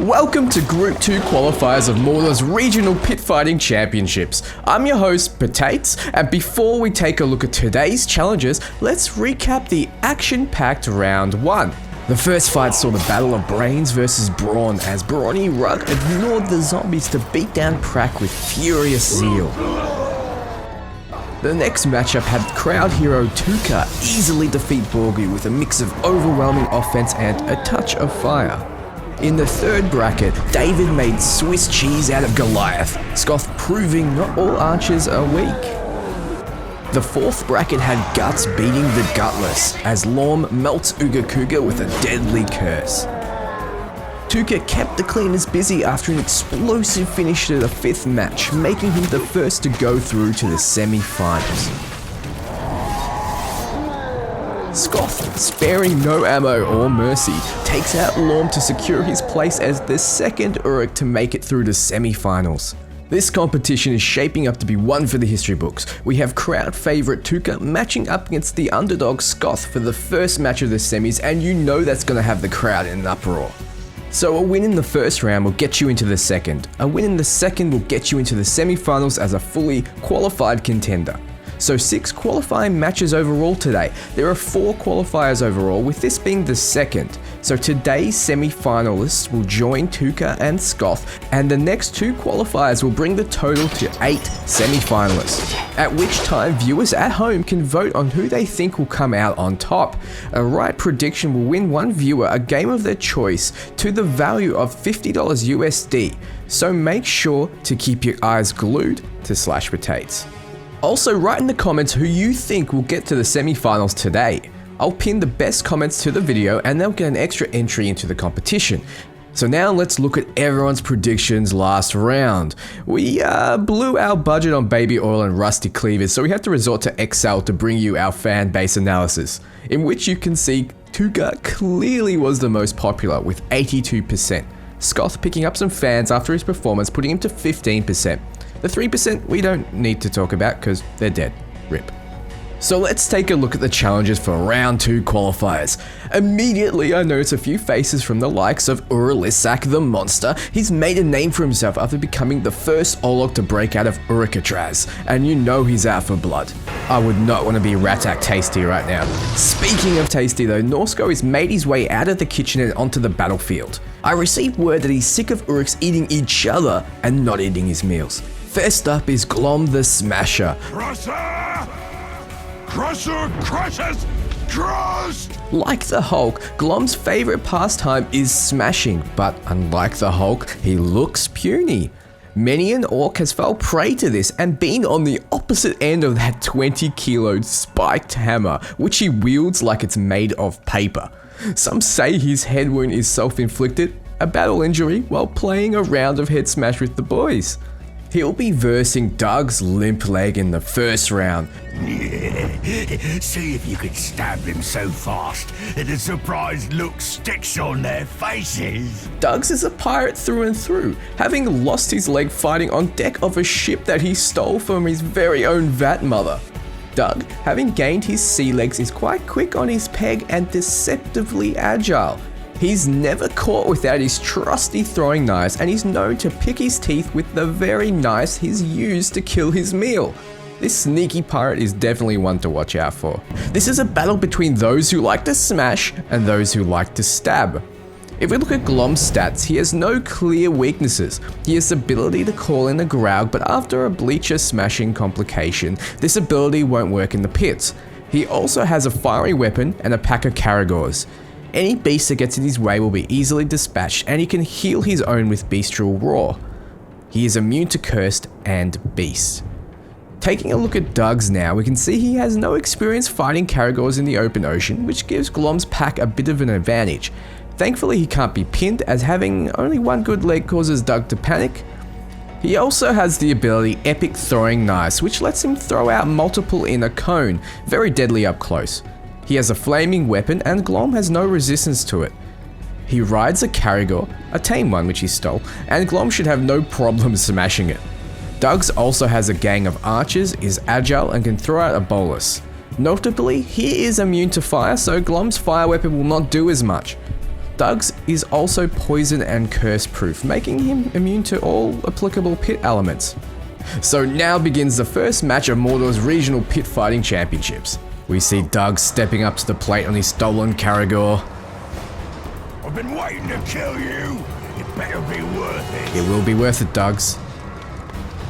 Welcome to Group 2 qualifiers of Mordors Regional Pit Fighting Championships. I'm your host, Potates, and before we take a look at today's challenges, let's recap the action-packed round 1. The first fight saw the battle of brains versus brawn as Brawny Rug ignored the zombies to beat down Prak with furious zeal. The next matchup had crowd hero Tuka easily defeat Borgu with a mix of overwhelming offense and a touch of fire. In the third bracket, David made Swiss cheese out of Goliath, Scoth proving not all archers are weak. The fourth bracket had Guts beating the Gutless, as Lorm melts Uga Kuga with a deadly curse. Tuka kept the cleaners busy after an explosive finish to the fifth match, making him the first to go through to the semi-finals. Scoth, sparing no ammo or mercy, takes out Lorm to secure his place as the second Uruk to make it through to semi-finals. This competition is shaping up to be one for the history books. We have crowd favourite Tuka matching up against the underdog Scoth for the first match of the semis, and you know that's going to have the crowd in an uproar. So a win in the first round will get you into the second. A win in the second will get you into the semi-finals as a fully qualified contender. So 6 qualifying matches overall today. There are 4 qualifiers overall, with this being the second. So today's semi-finalists will join Tuka and Scoth, and the next 2 qualifiers will bring the total to 8 semi-finalists. At which time viewers at home can vote on who they think will come out on top. A right prediction will win one viewer a game of their choice to the value of $50 USD. So make sure to keep your eyes glued to /Potates. Also, write in the comments who you think will get to the semi-finals today. I'll pin the best comments to the video and they'll get an extra entry into the competition. So now let's look at everyone's predictions last round. We blew our budget on baby oil and rusty cleavers, so we have to resort to Excel to bring you our fan base analysis, in which you can see Tuka clearly was the most popular with 82%. Scoth picking up some fans after his performance, putting him to 15%. The 3% we don't need to talk about because they're dead. RIP. So let's take a look at the challenges for round 2 qualifiers. Immediately I notice a few faces from the likes of Uralisak the Monster. He's made a name for himself after becoming the first Olog to break out of Urukatraz, and you know he's out for blood. I would not want to be Ratak Tasty right now. Speaking of Tasty though, Norsko has made his way out of the kitchen and onto the battlefield. I received word that he's sick of Uruks eating each other and not eating his meals. First up is Glum the Smasher. Crusher crushes, crushed! Like the Hulk, Glum's favourite pastime is smashing, but unlike the Hulk, he looks puny. Many an orc has fell prey to this and been on the opposite end of that 20-kilo spiked hammer, which he wields like it's made of paper. Some say his head wound is self-inflicted, a battle injury while playing a round of head smash with the boys. He'll be versing Doug's limp leg in the first round. See if you can stab him so fast that the surprised look sticks on their faces. Doug's is a pirate through and through, having lost his leg fighting on deck of a ship that he stole from his very own vat mother. Doug, having gained his sea legs, is quite quick on his peg and deceptively agile. He's never caught without his trusty throwing knives, and he's known to pick his teeth with the very knives he's used to kill his meal. This sneaky pirate is definitely one to watch out for. This is a battle between those who like to smash and those who like to stab. If we look at Glum's stats, he has no clear weaknesses. He has the ability to call in a Graug, but after a Bleacher smashing complication, this ability won't work in the pits. He also has a fiery weapon and a pack of Caragors. Any beast that gets in his way will be easily dispatched, and he can heal his own with Bestial Roar. He is immune to Cursed and Beast. Taking a look at Doug's now, we can see he has no experience fighting Caragors in the open ocean, which gives Glum's pack a bit of an advantage. Thankfully he can't be pinned, as having only one good leg causes Doug to panic. He also has the ability Epic Throwing Knives, which lets him throw out multiple in a cone, very deadly up close. He has a flaming weapon and Glum has no resistance to it. He rides a Caragor, a tame one which he stole, and Glum should have no problem smashing it. Doug's also has a gang of archers, is agile and can throw out a bolus. Notably, he is immune to fire, so Glum's fire weapon will not do as much. Doug's is also poison and curse proof, making him immune to all applicable pit elements. So now begins the first match of Mordor's regional pit fighting championships. We see Doug stepping up to the plate on his stolen Caragor. I've been waiting to kill you. It better be worth it. It will be worth it, Doug's.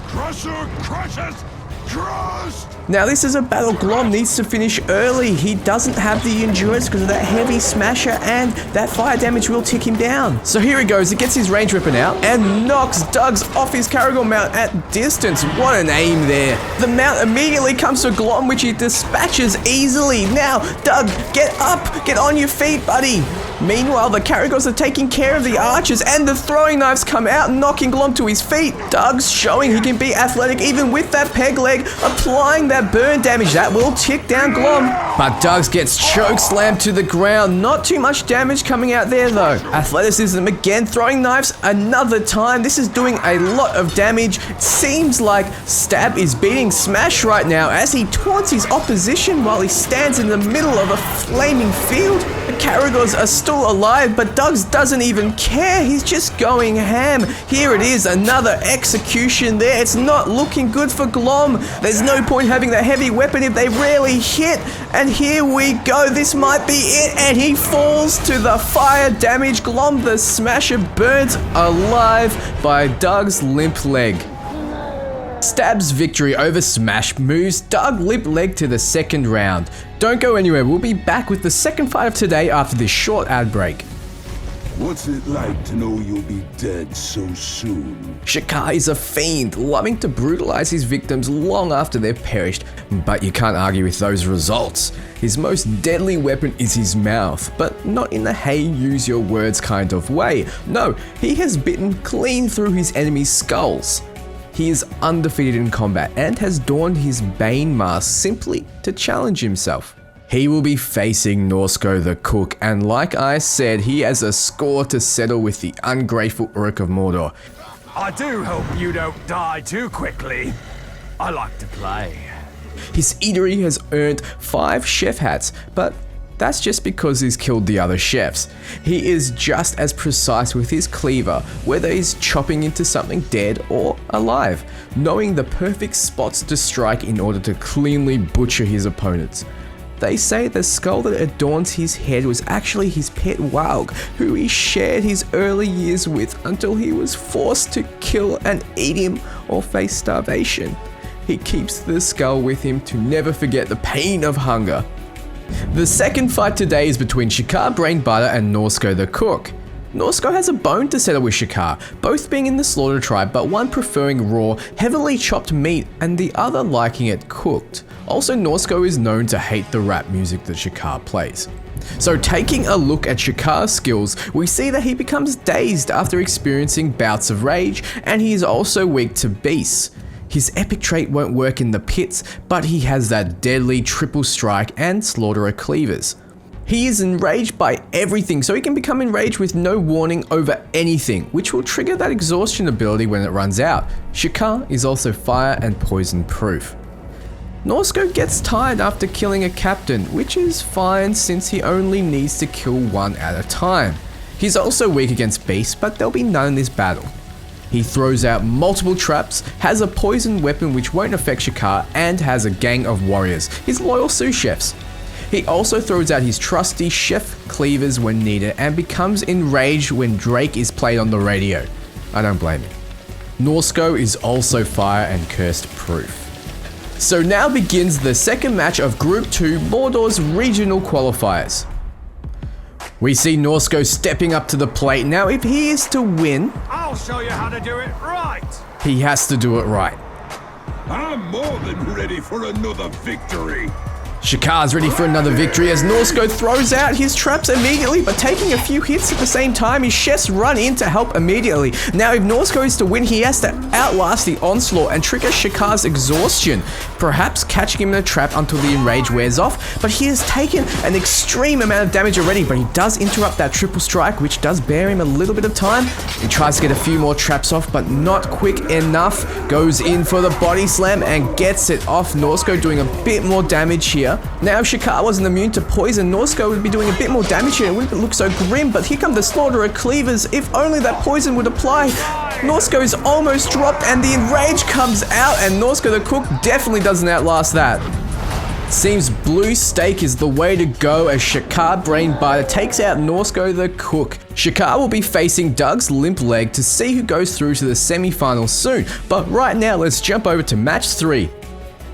Crusher crushes! Crushed! Now this is a battle Glum needs to finish early. He doesn't have the endurance because of that heavy smasher, and that fire damage will tick him down. So here he goes, he gets his range weapon out and knocks Doug's off his Caragor mount at distance. What an aim there. The mount immediately comes to Glum, which he dispatches easily. Now, Doug, get up, get on your feet, buddy. Meanwhile, the Caragors are taking care of the archers, and the throwing knives come out, knocking Glum to his feet. Doug's showing he can be athletic even with that peg leg, applying that burn damage that will tick down Glum. But Doug's gets choke slammed to the ground. Not too much damage coming out there though. Athleticism again, throwing knives another time. This is doing a lot of damage. It seems like Stab is beating Smash right now as he taunts his opposition while he stands in the middle of a flaming field. The Caragors are still alive, but Doug's doesn't even care. He's just going ham. Here it is, another execution there. It's not looking good for Glum. There's no point having that heavy weapon if they rarely hit. And here we go. This might be it. And he falls to the fire damage. Glum the Smasher burns alive by Doug's limp leg. Stab's victory over Smash moves Doug limp leg to the second round. Don't go anywhere. We'll be back with the second fight of today after this short ad break. What's it like to know you'll be dead so soon? Shakar is a fiend, loving to brutalize his victims long after they've perished, but you can't argue with those results. His most deadly weapon is his mouth, but not in the hey use your words kind of way. No, he has bitten clean through his enemies' skulls. He is undefeated in combat and has donned his Bane mask simply to challenge himself. He will be facing Norsko the Cook, and like I said, he has a score to settle with the ungrateful Orc of Mordor. I do hope you don't die too quickly. I like to play. His eatery has earned 5 chef hats, but that's just because he's killed the other chefs. He is just as precise with his cleaver, whether he's chopping into something dead or alive, knowing the perfect spots to strike in order to cleanly butcher his opponents. They say the skull that adorns his head was actually his pet Walg, who he shared his early years with until he was forced to kill and eat him or face starvation. He keeps the skull with him to never forget the pain of hunger. The second fight today is between Shakar Brainbutter and Norsko the Cook. Norsko has a bone to settle with Shakar, both being in the Slaughter tribe, but one preferring raw, heavily chopped meat and the other liking it cooked. Also, Norsko is known to hate the rap music that Shakar plays. So taking a look at Shakar's skills, we see that he becomes dazed after experiencing bouts of rage, and he is also weak to beasts. His epic trait won't work in the pits, but he has that deadly triple strike and slaughterer cleavers. He is enraged by everything, so he can become enraged with no warning over anything, which will trigger that exhaustion ability when it runs out. Shakar is also fire and poison proof. Norsko gets tired after killing a captain, which is fine since he only needs to kill one at a time. He's also weak against beasts, but there'll be none in this battle. He throws out multiple traps, has a poison weapon which won't affect Shakar, and has a gang of warriors, his loyal sous chefs. He also throws out his trusty chef cleavers when needed and becomes enraged when Drake is played on the radio. I don't blame him. Norsko is also fire and cursed proof. So now begins the second match of Group 2 Mordor's regional qualifiers. We see Norsko stepping up to the plate. Now if he is to win, I'll show you how to do it right. he has to do it right. I'm more than ready for another victory. Shakar's ready for another victory as Norsko throws out his traps immediately, but taking a few hits at the same time, his chefs run in to help immediately. Now if Norsko is to win, he has to outlast the onslaught and trigger Shakar's exhaustion, perhaps catching him in a trap until the enrage wears off, but he has taken an extreme amount of damage already, but he does interrupt that triple strike, which does bear him a little bit of time. He tries to get a few more traps off, but not quick enough, goes in for the body slam and gets it off. Norsko doing a bit more damage here, here. Now if Shakar wasn't immune to poison, Norsko would be doing a bit more damage here. It wouldn't look so grim, but here come the Slaughterer Cleavers. If only that poison would apply. Norsko is almost dropped and the Enrage comes out, and Norsko the Cook definitely doesn't outlast that. Seems blue steak is the way to go as Shakar Brainbiter takes out Norsko the Cook. Shakar will be facing Doug's Limp Leg to see who goes through to the semi-finals soon, but right now let's jump over to match 3.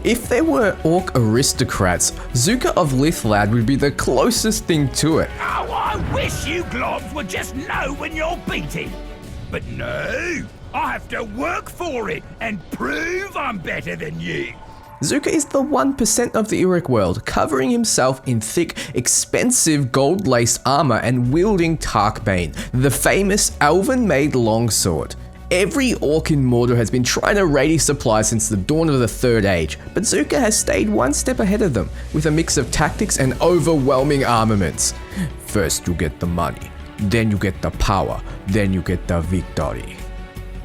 If there were Orc aristocrats, Zuka of Lithlad would be the closest thing to it. Oh, I wish you globs would just know when you're beating. But no, I have to work for it and prove I'm better than you. Zuka is the 1% of the Uruk world, covering himself in thick, expensive gold-laced armor and wielding Tarkbane, the famous elven-made longsword. Every Orc in Mordor has been trying to raid his supply since the dawn of the Third Age, but Zuka has stayed one step ahead of them, with a mix of tactics and overwhelming armaments. First you get the money, then you get the power, then you get the victory.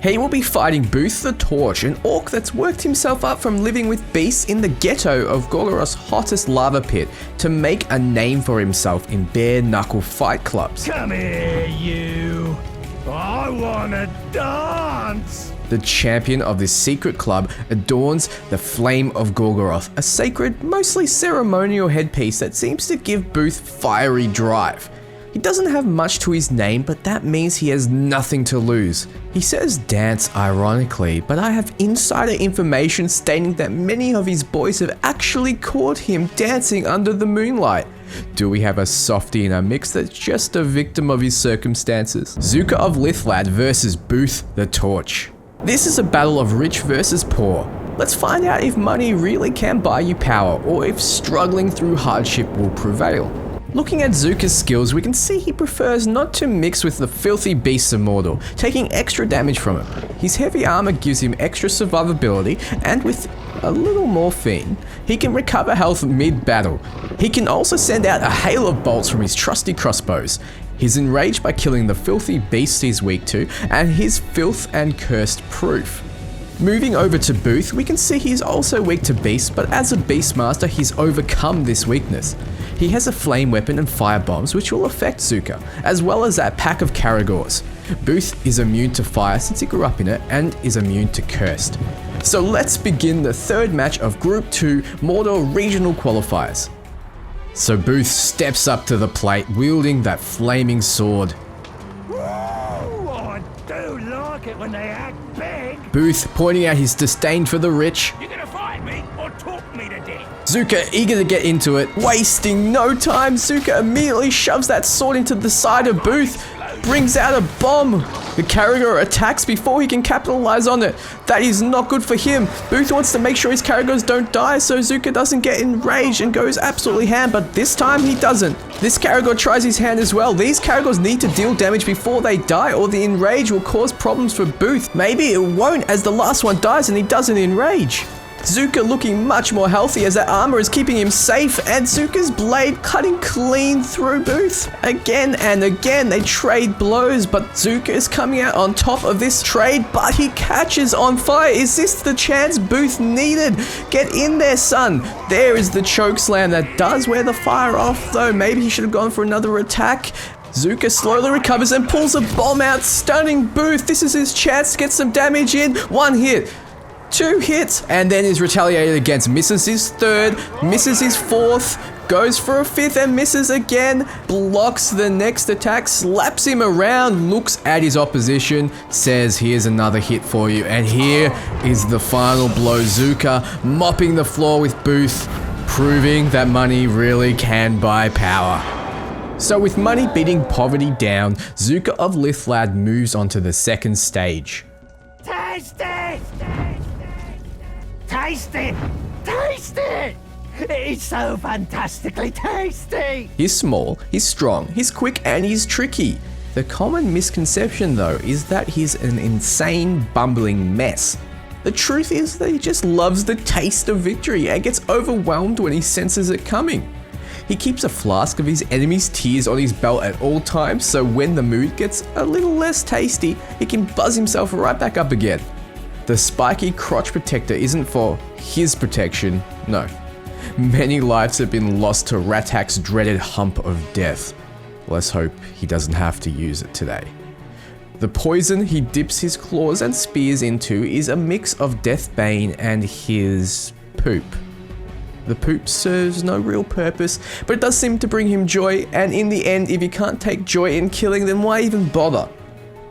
He will be fighting Booth the Torch, an Orc that's worked himself up from living with beasts in the ghetto of Golgoroth's hottest lava pit to make a name for himself in bare-knuckle fight clubs. Come here, you. I wanna dance. The champion of this secret club adorns the Flame of Golgoroth, a sacred, mostly ceremonial headpiece that seems to give Booth fiery drive. He doesn't have much to his name, but that means he has nothing to lose. He says dance ironically, but I have insider information stating that many of his boys have actually caught him dancing under the moonlight. Do we have a softie in our mix that's just a victim of his circumstances? Zuka of Lithlad versus Booth the Torch. This is a battle of rich versus poor. Let's find out if money really can buy you power, or if struggling through hardship will prevail. Looking at Zuka's skills, we can see he prefers not to mix with the filthy beasts of Mordor, taking extra damage from him. His heavy armor gives him extra survivability, and with a little morphine, he can recover health mid-battle. He can also send out a hail of bolts from his trusty crossbows. He's enraged by killing the filthy beasts he's weak to, and his filth and cursed proof. Moving over to Booth, we can see he's also weak to beasts, but as a Beastmaster, he's overcome this weakness. He has a flame weapon and fire bombs which will affect Zuka, as well as that pack of Caragors. Booth is immune to fire since he grew up in it, and is immune to cursed. So let's begin the third match of Group 2 Mordor Regional Qualifiers. So Booth steps up to the plate, wielding that flaming sword. Woo, I do like it when they act big. Booth pointing out his disdain for the rich. You gonna fight me or talk me to death? Zuka eager to get into it. Wasting no time, Zuka immediately shoves that sword into the side of Booth, brings out a bomb. The Caragor attacks before he can capitalize on it. That is not good for him. Booth wants to make sure his Caragors don't die so Zuka doesn't get enraged and goes absolutely ham, but this time he doesn't. This Caragor tries his hand as well. These Caragors need to deal damage before they die, or the enrage will cause problems for Booth. Maybe it won't, as the last one dies and he doesn't enrage. Zuka looking much more healthy as that armor is keeping him safe, and Zuka's blade cutting clean through Booth. Again and again they trade blows, but Zuka is coming out on top of this trade, but he catches on fire. Is this the chance Booth needed? Get in there, son. There is the choke slam that does wear the fire off, though maybe he should have gone for another attack. Zuka slowly recovers and pulls a bomb out, stunning Booth. This is his chance to get some damage in. One hit. 2 hits, and then is retaliated against. Misses his third, misses his fourth, goes for a fifth and misses again, blocks the next attack, slaps him around, looks at his opposition, says here's another hit for you, and here is the final blow. Zuka mopping the floor with Booth, proving that money really can buy power. So with money beating poverty down, Zuka of Lithlad moves on to the second stage. Taste it! Taste it! Taste it! It's so fantastically tasty! He's small, he's strong, he's quick, and he's tricky. The common misconception though is that he's an insane, bumbling mess. The truth is that he just loves the taste of victory and gets overwhelmed when he senses it coming. He keeps a flask of his enemy's tears on his belt at all times, so when the mood gets a little less tasty, he can buzz himself right back up again. The spiky crotch protector isn't for his protection, no. Many lives have been lost to Ratak's dreaded hump of death. Let's hope he doesn't have to use it today. The poison he dips his claws and spears into is a mix of Deathbane and his poop. The poop serves no real purpose, but it does seem to bring him joy, and in the end, if you can't take joy in killing, then why even bother?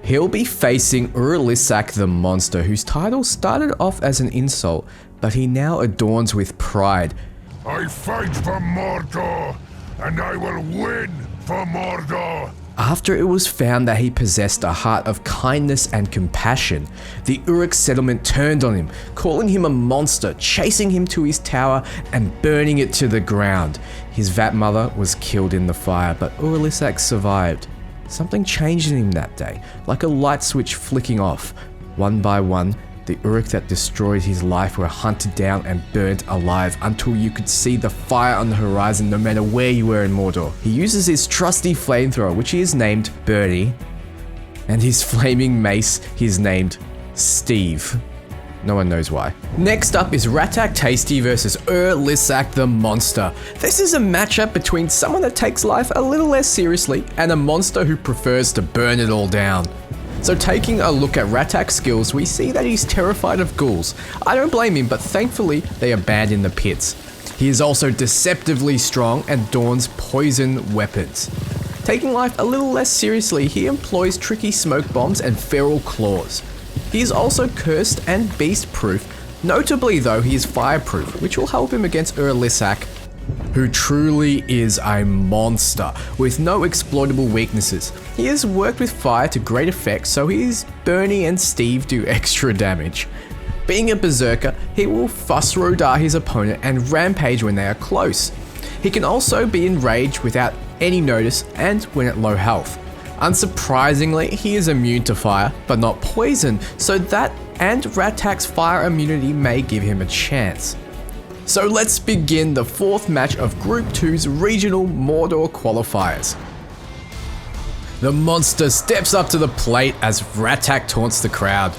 He'll be facing Urlisak the Monster, whose title started off as an insult, but he now adorns with pride. I fight for Mordor, and I will win for Mordor. After it was found that he possessed a heart of kindness and compassion, the Orc settlement turned on him, calling him a monster, chasing him to his tower and burning it to the ground. His vat mother was killed in the fire, but Urlisak survived. Something changed in him that day, like a light switch flicking off. One by one, the Orc that destroyed his life were hunted down and burnt alive until you could see the fire on the horizon no matter where you were in Mordor. He uses his trusty flamethrower, which he has named Bernie, and his flaming mace he is named Steve. No one knows why. Next up is Ratak Tasty versus Urlisak the Monster. This is a matchup between someone that takes life a little less seriously and a monster who prefers to burn it all down. So taking a look at Ratak's skills, we see that he's terrified of ghouls. I don't blame him, but thankfully they are banned in the pits. He is also deceptively strong and dons poison weapons. Taking life a little less seriously, he employs tricky smoke bombs and feral claws. He is also cursed and beast-proof. Notably though, he is fireproof, which will help him against Urlisak, who truly is a monster with no exploitable weaknesses. He has worked with fire to great effect, so his Bernie and Steve do extra damage. Being a berserker, he will fuss rodar his opponent and rampage when they are close. He can also be enraged without any notice and when at low health. Unsurprisingly, he is immune to fire, but not poison, so that and Ratak's fire immunity may give him a chance. So let's begin the fourth match of Group 2's regional Mordor qualifiers. The monster steps up to the plate as Ratak taunts the crowd.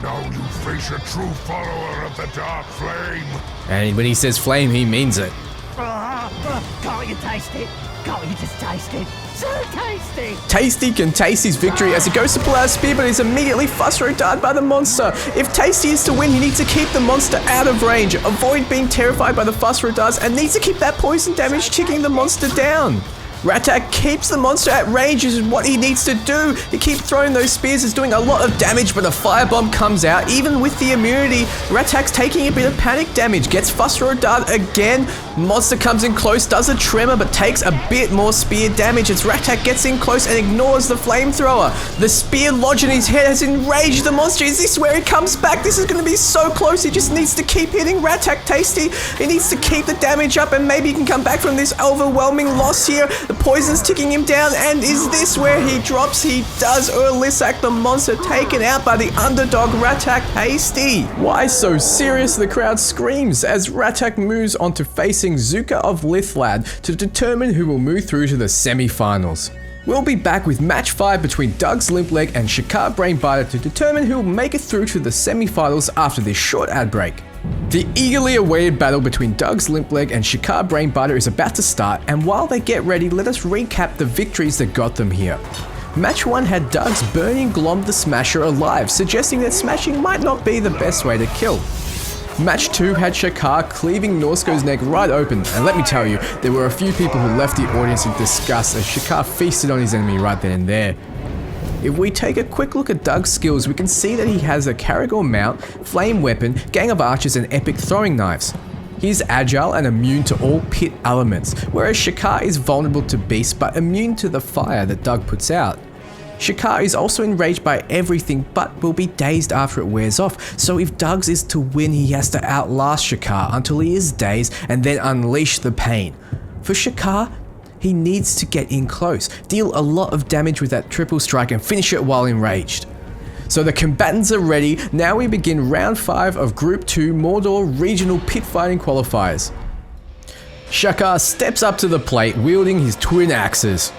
Now you face a true follower of the Dark Flame. And when he says flame, he means it. Can't you taste it? Can't you just taste it? So tasty! Tasty can taste his victory as he goes to pull out a spear, but is immediately fuss rodared by the monster. If Tasty is to win, he needs to keep the monster out of range, avoid being terrified by the fuss rodars, and needs to keep that poison damage ticking the monster down. Ratak keeps the monster at range, is what he needs to do. He keeps throwing those spears, is doing a lot of damage, but a firebomb comes out. Even with the immunity, Ratak's taking a bit of panic damage, gets fuss rodard again. Monster comes in close, does a tremor, but takes a bit more spear damage as Ratak gets in close and ignores the flamethrower. The spear lodge in his head has enraged the monster. Is this where he comes back? This is going to be so close. He just needs to keep hitting Ratak Tasty. He needs to keep the damage up and maybe he can come back from this overwhelming loss here. The poison's ticking him down, and is this where he drops? He does. Urlisak the monster taken out by the underdog Ratak Tasty. Why so serious? The crowd screams as Ratak moves on to facing Zuka of Lithlad to determine who will move through to the semi-finals. We'll be back with match 5 between Doug's Limpleg and Shakar Brainbiter to determine who will make it through to the semi-finals after this short ad break. The eagerly awaited battle between Doug's Limpleg and Shakar Brainbiter is about to start, and while they get ready, let us recap the victories that got them here. Match 1 had Doug's burning Glum the Smasher alive, suggesting that smashing might not be the best way to kill. Match 2 had Shakar cleaving Norsko's neck right open, and let me tell you, there were a few people who left the audience in disgust as Shakar feasted on his enemy right then and there. If we take a quick look at Doug's skills, we can see that he has a Caragor mount, flame weapon, gang of archers, and epic throwing knives. He is agile and immune to all pit elements, whereas Shakar is vulnerable to beasts but immune to the fire that Doug puts out. Shakar is also enraged by everything but will be dazed after it wears off, so if Doug's is to win, he has to outlast Shakar until he is dazed and then unleash the pain. For Shakar, he needs to get in close, deal a lot of damage with that triple strike and finish it while enraged. So the combatants are ready, now we begin round 5 of Group 2 Mordor Regional Pit Fighting Qualifiers. Shakar steps up to the plate wielding his twin axes.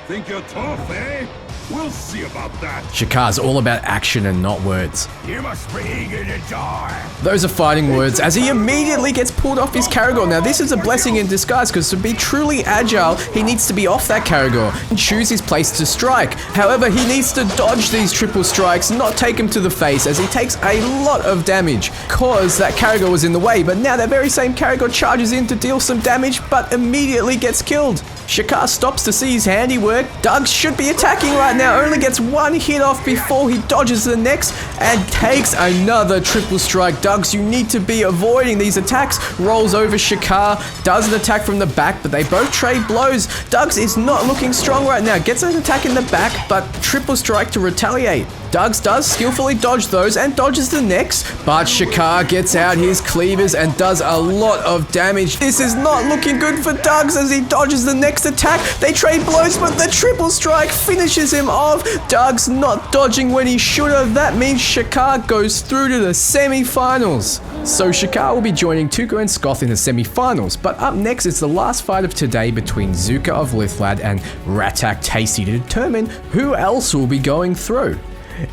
Think you're tough, eh? We'll see about that. Shakar's all about action and not words. You must be eager to die. Those are fighting words as he immediately gets pulled off his Caragor. Now this is a blessing in disguise because to be truly agile, he needs to be off that Caragor and choose his place to strike. However, he needs to dodge these triple strikes, not take him to the face as he takes a lot of damage cause that Caragor was in the way. But now that very same Caragor charges in to deal some damage but immediately gets killed. Shakar stops to see his handiwork. Doug should be attacking right now, only gets one hit off before he dodges the next and takes another triple strike. Doug's, you need to be avoiding these attacks. Rolls over Shakar, does an attack from the back, but they both trade blows. Doug's is not looking strong right now, gets an attack in the back, but triple strike to retaliate. Doug's does skillfully dodge those and dodges the next, but Shakar gets out his cleavers and does a lot of damage. This is not looking good for Doug's as he dodges the next attack. They trade blows, but the triple strike finishes him off. Doug's not dodging when he should have. That means Shakar goes through to the semi-finals. So Shakar will be joining Tuka and Skoth in the semi-finals, but up next is the last fight of today between Zuka of Lithlad and Ratak Tasty to determine who else will be going through.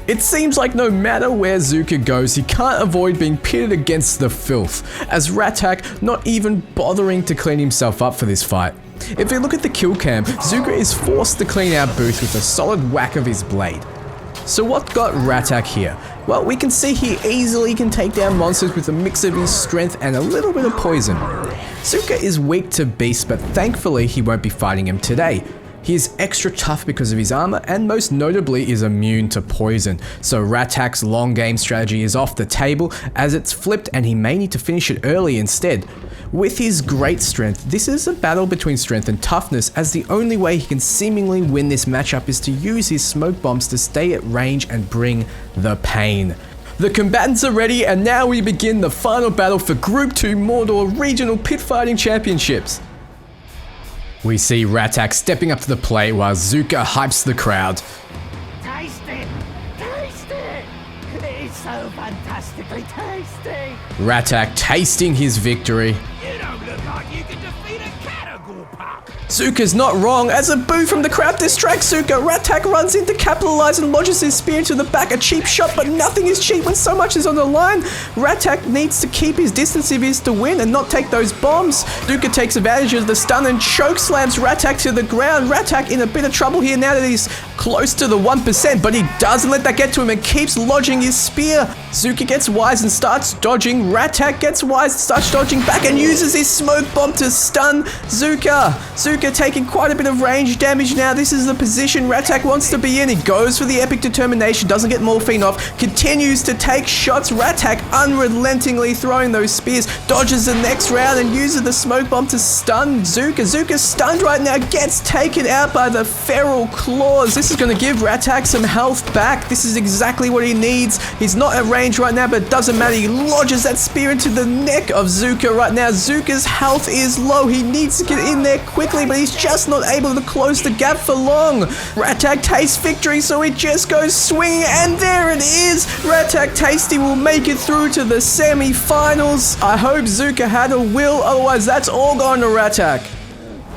It seems like no matter where Zuka goes, he can't avoid being pitted against the filth, as Ratak not even bothering to clean himself up for this fight. If you look at the kill cam, Zuka is forced to clean out Booth with a solid whack of his blade. So what got Ratak here? Well, we can see he easily can take down monsters with a mix of his strength and a little bit of poison. Zuka is weak to beasts, but thankfully he won't be fighting him today. He is extra tough because of his armor and most notably is immune to poison. So Ratak's long game strategy is off the table as it's flipped and he may need to finish it early instead. With his great strength, this is a battle between strength and toughness as the only way he can seemingly win this matchup is to use his smoke bombs to stay at range and bring the pain. The combatants are ready and now we begin the final battle for Group 2 Mordor Regional Pit Fighting Championships. We see Ratak stepping up to the plate while Zuka hypes the crowd. Taste it! Taste it! It's so fantastically tasty! Ratak tasting his victory. You don't look like you can defeat a Caragor pup. Zuka's not wrong as a boo from the crowd distracts Zuka. Ratak runs in to capitalize and lodges his spear into the back. A cheap shot, but nothing is cheap when so much is on the line. Ratak needs to keep his distance if he is to win and not take those bombs. Zuka takes advantage of the stun and choke slams Ratak to the ground. Ratak in a bit of trouble here now that he's close to the 1%, but he doesn't let that get to him and keeps lodging his spear. Zuka gets wise and starts dodging. Ratak gets wise and starts dodging back and uses his smoke bomb to stun Zuka. Zuka taking quite a bit of range damage now. This is the position Ratak wants to be in. He goes for the epic determination, doesn't get morphine off, continues to take shots. Ratak unrelentingly throwing those spears, dodges the next round and uses the smoke bomb to stun Zuka. Zuka's stunned right now, gets taken out by the feral claws. This is going to give Ratak some health back. This is exactly what he needs. He's not at range right now, but it doesn't matter. He lodges that spear into the neck of Zuka right now. Zuka's health is low. He needs to get in there quickly, but he's just not able to close the gap for long. Ratak tastes victory, so it just goes swinging, and there it is. Ratak Tasty will make it through to the semi-finals. I hope Zuka had a will, otherwise that's all gone to Ratak.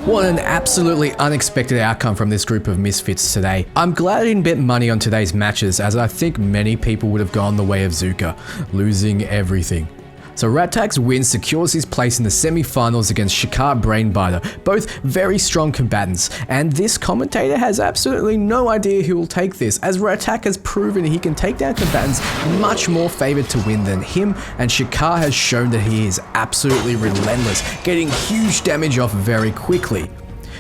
What an absolutely unexpected outcome from this group of misfits today. I'm glad I didn't bet money on today's matches, as I think many people would have gone the way of Zuka, losing everything. So Ratak's win secures his place in the semi-finals against Shakar Brainbiter, both very strong combatants, and this commentator has absolutely no idea who will take this, as Ratak has proven he can take down combatants much more favored to win than him, and Shakar has shown that he is absolutely relentless, getting huge damage off very quickly.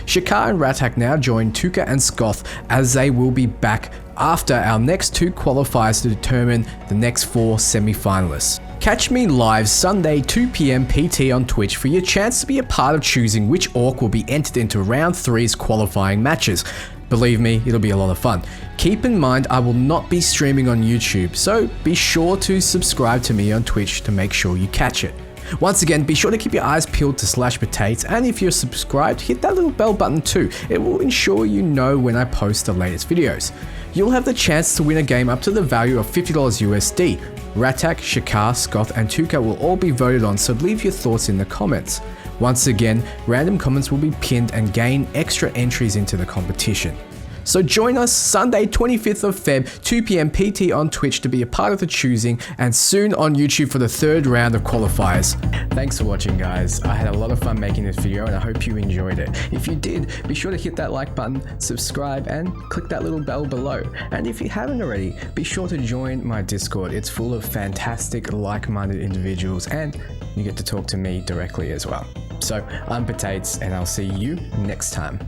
Shakar and Ratak now join Tuka and Skoth as they will be back after our next two qualifiers to determine the next 4 semi-finalists. Catch me live Sunday 2 PM PT on Twitch for your chance to be a part of choosing which orc will be entered into round 3's qualifying matches. Believe me, it'll be a lot of fun. Keep in mind I will not be streaming on YouTube, so be sure to subscribe to me on Twitch to make sure you catch it. Once again, be sure to keep your eyes peeled to /Potates, and if you're subscribed, hit that little bell button too. It will ensure you know when I post the latest videos. You'll have the chance to win a game up to the value of $50 USD. Ratak, Shakar, Skoth, and Tuka will all be voted on, so leave your thoughts in the comments. Once again, random comments will be pinned and gain extra entries into the competition. So join us Sunday 25th of Feb, 2 PM PT on Twitch to be a part of the choosing, and soon on YouTube for the third round of qualifiers. Thanks for watching, guys. I had a lot of fun making this video and I hope you enjoyed it. If you did, be sure to hit that like button, subscribe, and click that little bell below. And if you haven't already, be sure to join my Discord. It's full of fantastic like-minded individuals and you get to talk to me directly as well. So I'm Potates and I'll see you next time.